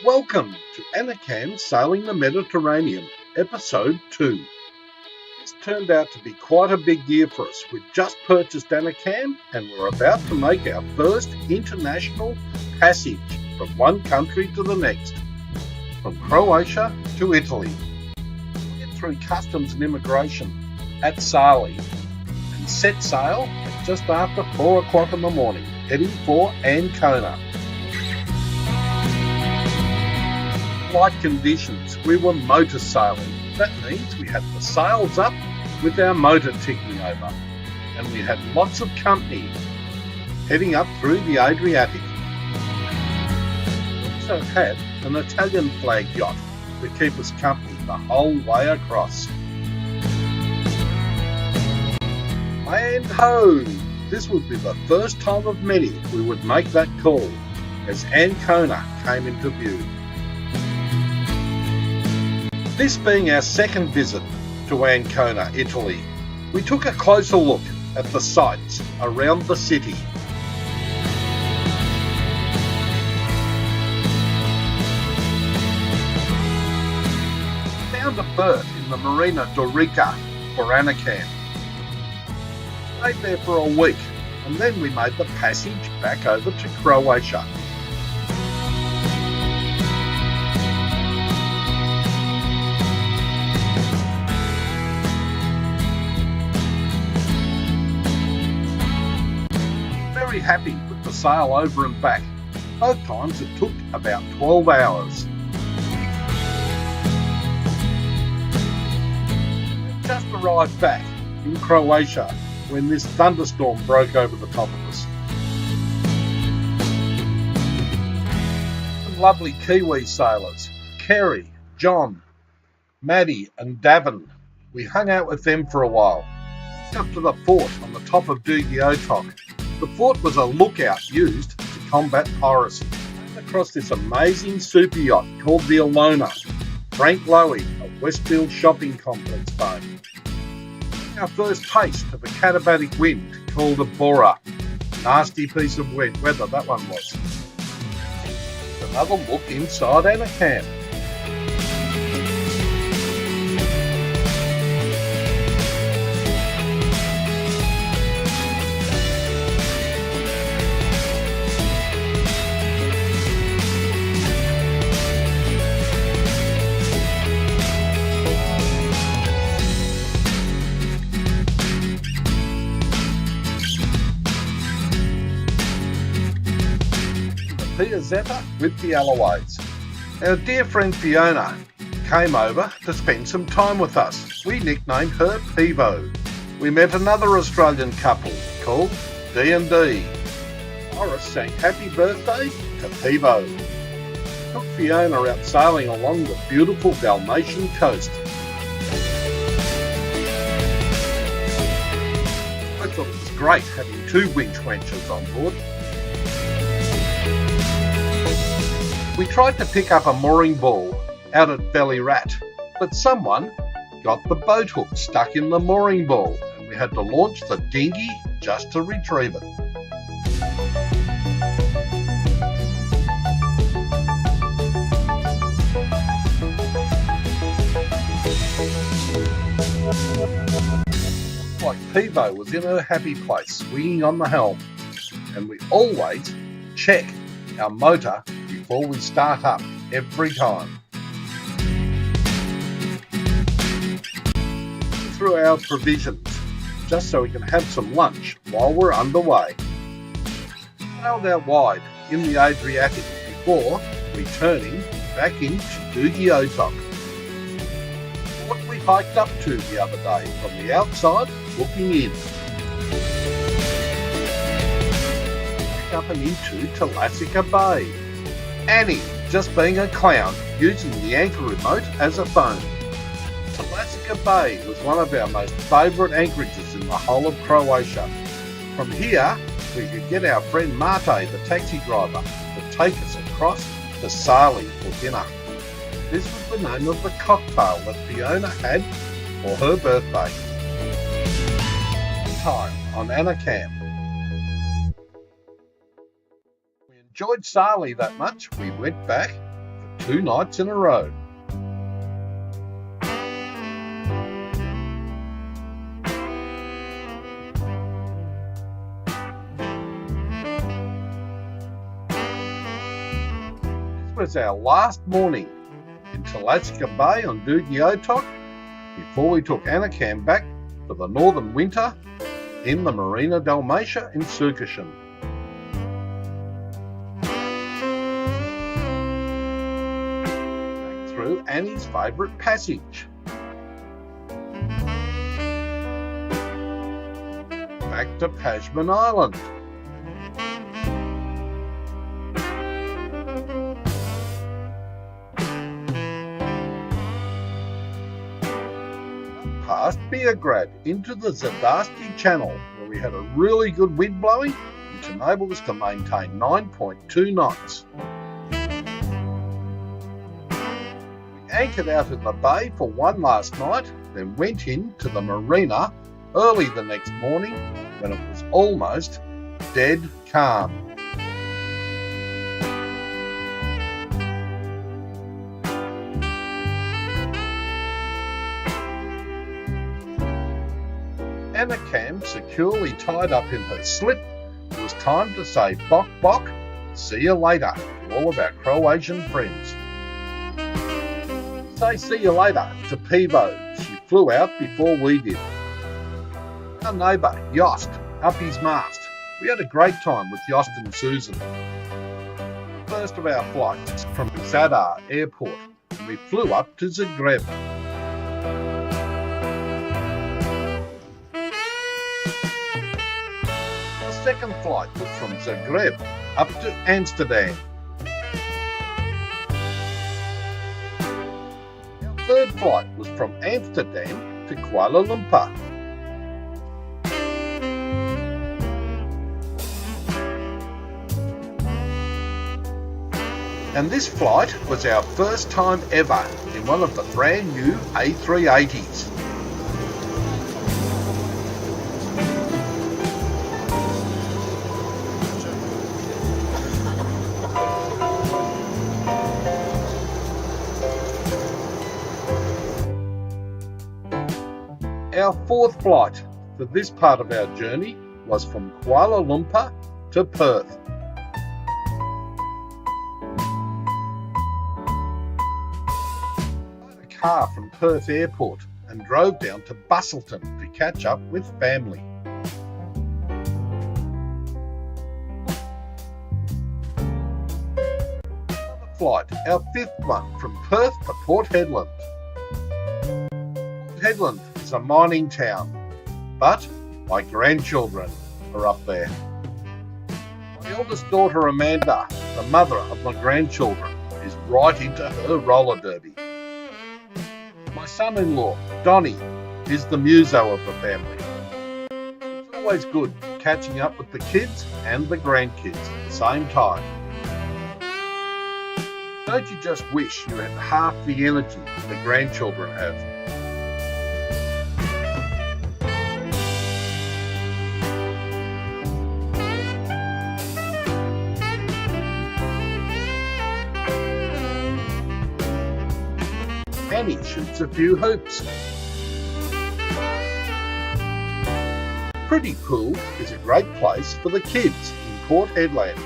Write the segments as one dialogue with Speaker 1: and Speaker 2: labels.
Speaker 1: Welcome to Annecam Sailing the Mediterranean, Episode 2. This turned out to be quite a big year for us. We've just purchased Annecam and we're about to make our first international passage from one country to the next, from Croatia to Italy. We get through customs and immigration at Sali and set sail at just after 4 o'clock in the morning, heading for Ancona. Light conditions, we were motor sailing. That means we had the sails up with our motor ticking over, and we had lots of company heading up through the Adriatic. We also had an Italian flag yacht to keep us company the whole way across. And ho! This would be the first time of many we would make that call as Ancona came into view. This being our second visit to Ancona, Italy, we took a closer look at the sights around the city. We found a berth in the Marina Dorica for Annecam. Stayed there for a week and then we made the passage back over to Croatia. Very happy with the sail over and back. Both times it took about 12 hours. We just arrived back in Croatia when this thunderstorm broke over the top of us. Some lovely Kiwi sailors, Kerry, John, Maddie and Davin. We hung out with them for a while. Up to the fort on the top of Dugiotok. The fort was a lookout used to combat piracy. We came across this amazing super yacht called the Alona. Frank Lowy of Westfield Shopping Complex fame. Our first taste of a katabatic wind called a Bora. Nasty piece of weather that one was. Another look inside Annecam. Piazzetta with the Alloways. Our dear friend Fiona came over to spend some time with us. We nicknamed her Pivo. We met another Australian couple called D&D. Horace sang happy birthday to Pivo. Took Fiona out sailing along the beautiful Dalmatian coast. I thought it was great having 2 winch wenches on board. We tried to pick up a mooring ball out at Belly Rat, but someone got the boat hook stuck in the mooring ball and we had to launch the dinghy just to retrieve it. Like Pivo was in her happy place, swinging on the helm, and we always check our motor before we start up every time. Through our provisions, just so we can have some lunch while we're underway. Sailed out wide in the Adriatic before returning back into Dugiotok. What we hiked up to the other day from the outside looking in. Back up and into Talasica Bay. Annie, just being a clown, using the anchor remote as a phone. Talasica Bay was one of our most favourite anchorages in the whole of Croatia. From here, we could get our friend Mate, the taxi driver, to take us across to Sali for dinner. This was the name of the cocktail that Fiona had for her birthday. Time on Annecam. We enjoyed Sali that much, we went back for 2 nights in a row. This was our last morning in Talaska Bay on Doogie Otok before we took Annecam back for the northern winter in the Marina Dalmatia in Sucashen. Back through Annie's favourite passage. Back to Tasman Island. Past Beograd into the Zadasti Channel, where we had a really good wind blowing, which enabled us to maintain 9.2 knots. We anchored out in the bay for one last night, then went in to the marina early the next morning when it was almost dead calm. Annecam securely tied up in her slip, it was time to say bok bok, see you later to all of our Croatian friends. Say see you later to Pivo, she flew out before we did. Our neighbour, Yost, up his mast. We had a great time with Yost and Susan. First of our flights from Zadar Airport, and we flew up to Zagreb. Second flight was from Zagreb up to Amsterdam. Our third flight was from Amsterdam to Kuala Lumpur. And this flight was our first time ever in one of the brand new A380s. Our fourth flight for this part of our journey was from Kuala Lumpur to Perth. I had a car from Perth Airport and drove down to Busselton to catch up with family. Another flight, our fifth one, from Perth to Port Hedland. Port Hedland is a mining town, but my grandchildren are up there. My eldest daughter Amanda, the mother of my grandchildren, is right into her roller derby. My son-in-law, Donnie, is the muso of the family. It's always good catching up with the kids and the grandkids at the same time. Don't you just wish you had half the energy the grandchildren have? Annie shoots a few hoops. Pretty Pool is a great place for the kids in Port Hedland.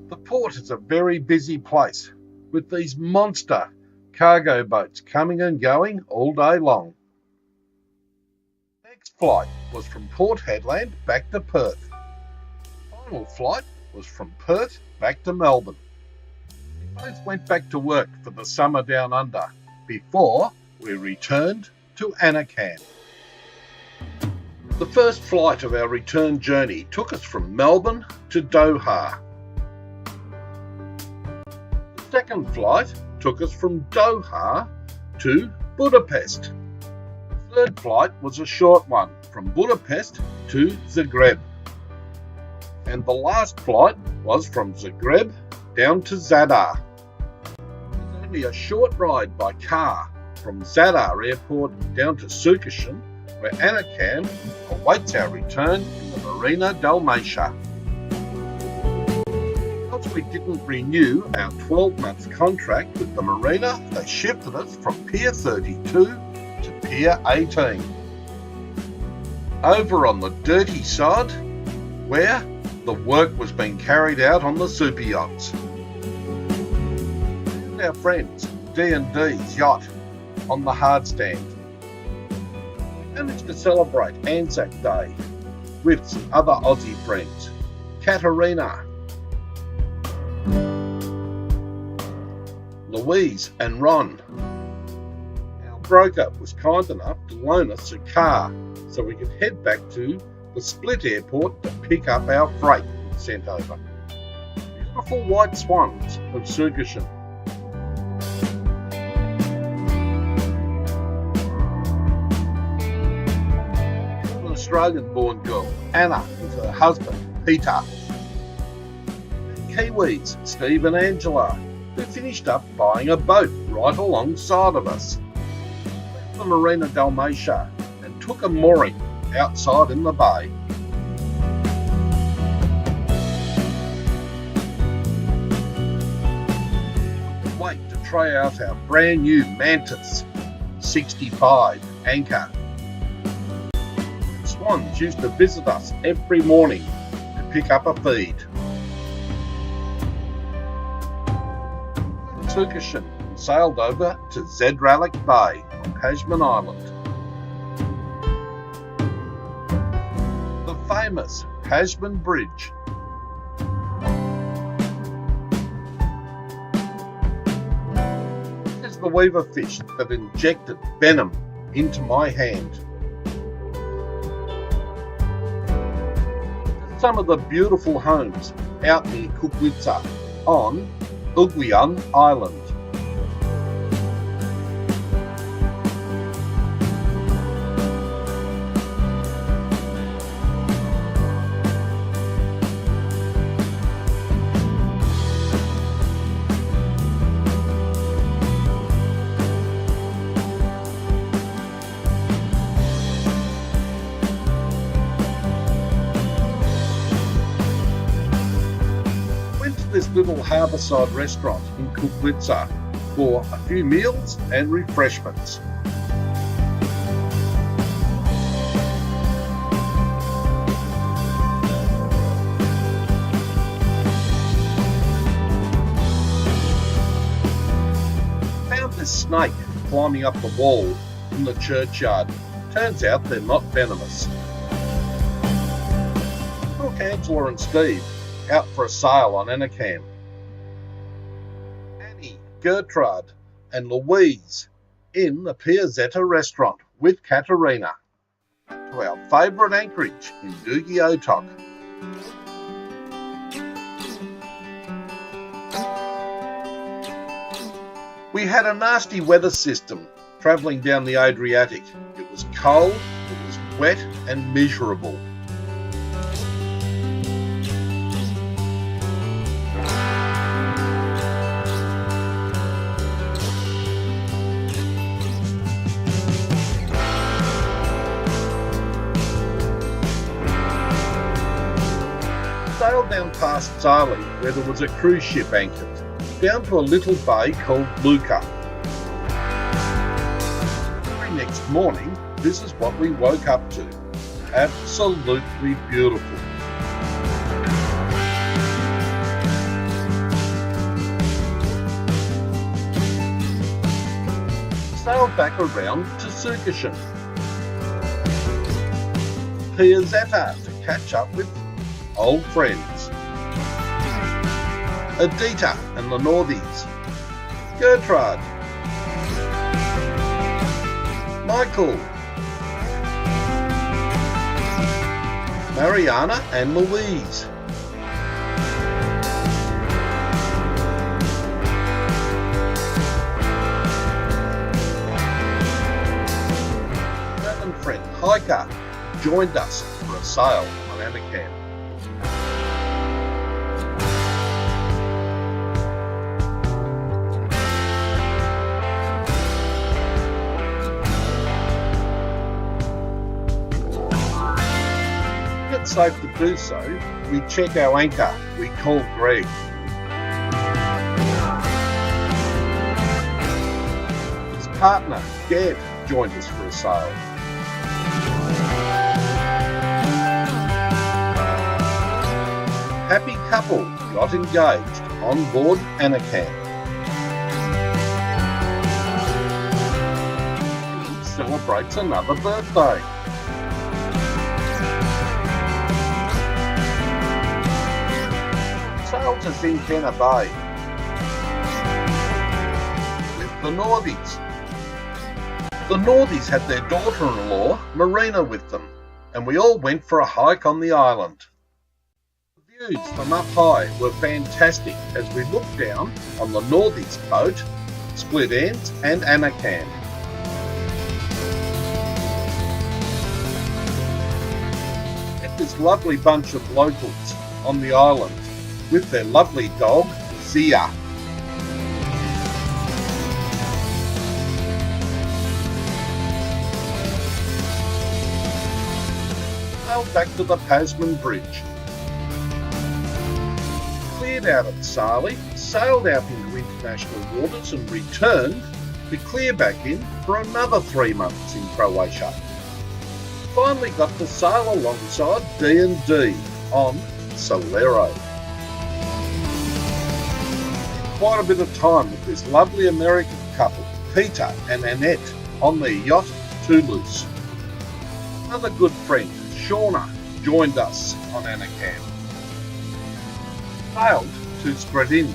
Speaker 1: The port is a very busy place with these monster cargo boats coming and going all day long. Next flight was from Port Hedland back to Perth. Final flight was from Perth back to Melbourne. We both went back to work for the summer down under before we returned to Annecam. The first flight of our return journey took us from Melbourne to Doha. The second flight took us from Doha to Budapest. The third flight was a short one from Budapest to Zagreb. And the last flight was from Zagreb down to Zadar. only a short ride by car from Zadar Airport down to Sukashin, where Annecam awaits our return in the Marina Dalmatia. Because we didn't renew our 12-month contract with the Marina, they shifted us from Pier 32 to Pier 18. Over on the dirty side, where the work was being carried out on the super yachts. And our friends D&D's yacht on the hard stand. Managed to celebrate Anzac Day with some other Aussie friends. Katerina, Louise and Ron. Our broker was kind enough to loan us a car so we could head back to the Split Airport to pick up our freight sent over. Beautiful white swans of Sukashin. An Australian-born girl, Anna, with her husband, Peter. Kiwis, Steve and Angela, who finished up buying a boat right alongside of us. Left the Marina Dalmatia and took a mooring outside in the bay. Couldn't wait to try out our brand new Mantis 65 anchor. Swans used to visit us every morning to pick up a feed. Sukashin and sailed over to Zedralik Bay on Tasman Island. The famous Tasman Bridge. This is the weaver fish that injected venom into my hand. Some of the beautiful homes out near Kukwitsa on Uguian Island. This little harbourside restaurant in Kukwitsa for a few meals and refreshments. Found this snake climbing up the wall in the churchyard. Turns out they're not venomous. Took Angela and Steve out for a sail on Annecam. Annie, Gertrude and Louise in the Piazzetta restaurant with Katerina to our favourite anchorage in Doogie Otok. We had a nasty weather system travelling down the Adriatic. It was cold, it was wet and miserable. Sailed down past Sali, where there was a cruise ship anchored, down to a little bay called Luca. Every next morning, this is what we woke up to. Absolutely beautiful. Sailed back around to Sukashin. Piazzetta to catch up with old friends. Adita and the Northies. Gertrude. Michael. Mariana and Louise. Our friend Hiker joined us for a sail on Annecam. safe to do so, we check our anchor. We call Greg. His partner, Ged, joined us for a sail. Happy couple got engaged on board Annecam. He celebrates another birthday. Sailed to Zinkena Bay with the Northies. The Northies had their daughter-in-law, Marina, with them, and we all went for a hike on the island. The views from up high were fantastic as we looked down on the Northies boat, Split Ends and Annecam. Met this lovely bunch of locals on the island with their lovely dog, Zia. Sailed back to the Tasman Bridge. Cleared out at Sali, sailed out into international waters and returned to clear back in for another 3 months in Croatia. Finally got to sail alongside D&D on Solero. Quite a bit of time with this lovely American couple, Peter and Annette, on their yacht Toulouse. Another good friend, Shauna, joined us on Annecam. Sailed to Skradin.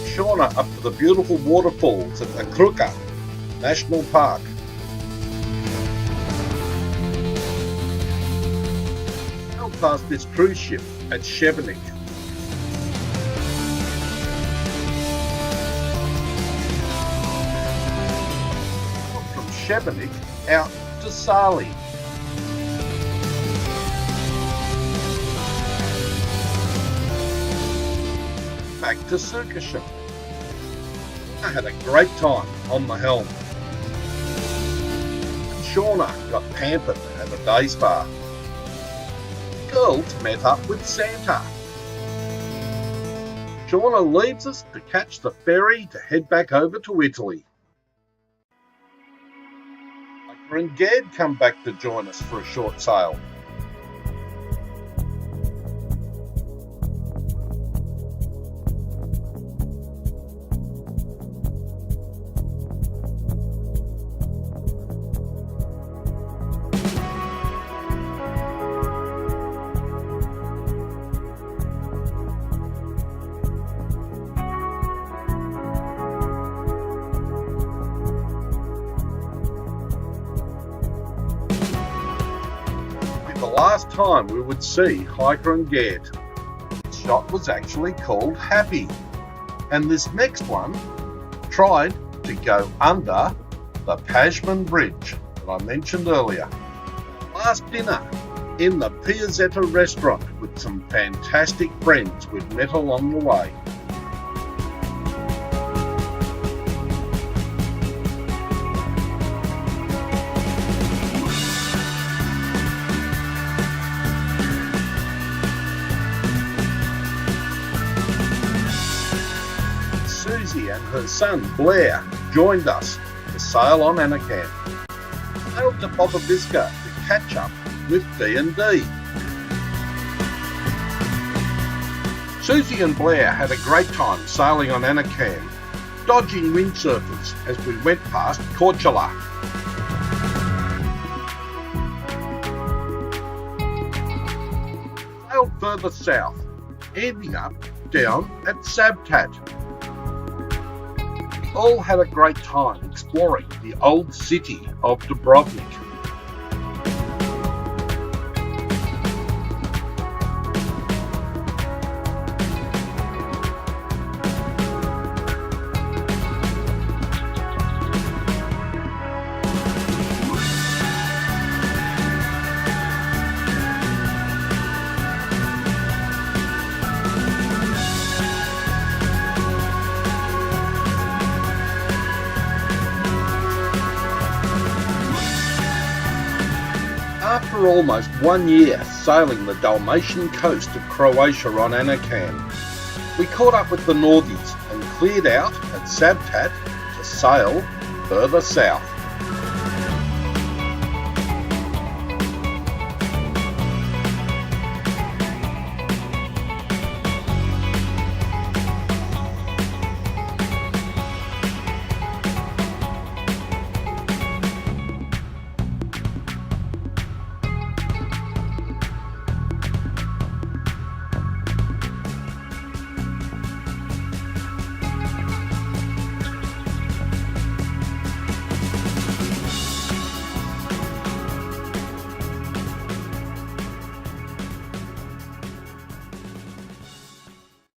Speaker 1: Shauna up to the beautiful waterfalls at the Kruka National Park. Sailed past this cruise ship at Shevenik. From Shevenik out to Sali. Back to Sukashim. I had a great time on the helm. And Shauna got pampered at a day spa. Girls met up with Santa. Shauna leaves us to catch the ferry to head back over to Italy. Hiker and Ged come back to join us for a short sail. The last time we would see Hiker and Ged. This shot was actually called Happy, and this next one tried to go under the Tasman Bridge that I mentioned earlier. Last dinner in the Piazzetta restaurant with some fantastic friends we'd met along the way. Susie and her son Blair joined us to sail on Annecam. Sailed to Bobavisca to catch up with D&D. Susie and Blair had a great time sailing on Annecam, dodging windsurfers as we went past Korčula. Sailed further south, ending up down at Sabtat. All had a great time exploring the old city of Dubrovnik. After almost 1 year sailing the Dalmatian coast of Croatia on Annecam, we caught up with the Northies and cleared out at Sabtat to sail further south.